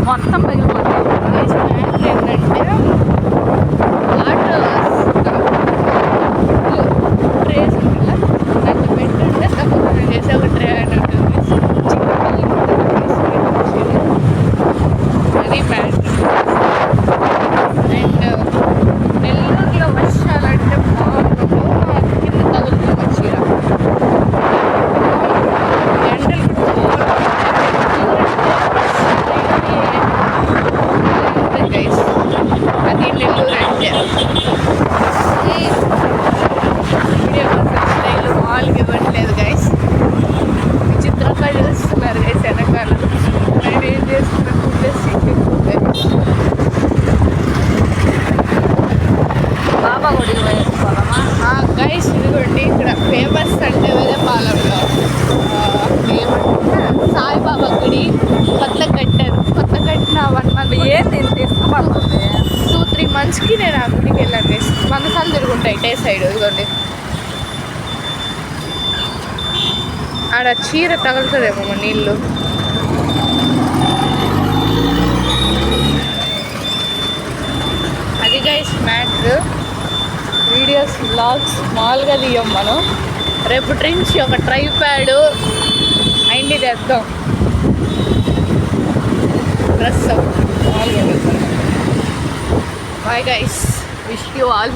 మొత్తం పగిలిపోతుంది. ఏంటంటే వాటర్ ట్రేస్ ఉంటుందా దాంట్లో పెట్టుంటే తప్పకుండా చేసే ఒక ట్రే అని ఉంటుంది. అది మ్యాటర్. అండ్ నెల్లూరులో వర్షాలంటే బాగుంటుంది. కింద తగులుతుంది చీర ఎండలు గైస్. అది నెల్లూరు అంటే వీడియో స్టైల్ మాల్కి ఇవ్వట్లేదు గైస్. విచిత్రంగా చేస్తున్నారు గైస్ వెనకాల. నేను ఏం చేస్తున్నా బాబా గుడికి వేసుకోవాలమ్మా. గైస్ ఇదిగోండి ఇక్కడ ఫేమస్ అంటే వేదపాలెంలో ఏమంటే సాయిబాబా గుడి కొత్త కట్టారు. కొత్త కట్టిన 1 month ఏం నేను తీసుకోవాలి. 2-3 monthsకి నేను ఆ గుడికి వెళ్ళాను గైస్. 100 సార్లు తిరుగుంటాయి ఇటే సైడ్. ఇదిగోండి ఆడ చీర తగులుతుందేమో మా నీళ్ళు. అది గైస్ మ్యాటర్. వీడియోస్ వ్లాగ్స్ మామూలుగా తీయం మనం. రేపటి నుంచి ఒక ట్రైప్యాడ్ అయింది తెద్దాం. డ్రెస్ మామూలుగా. Bye guys, wish you all.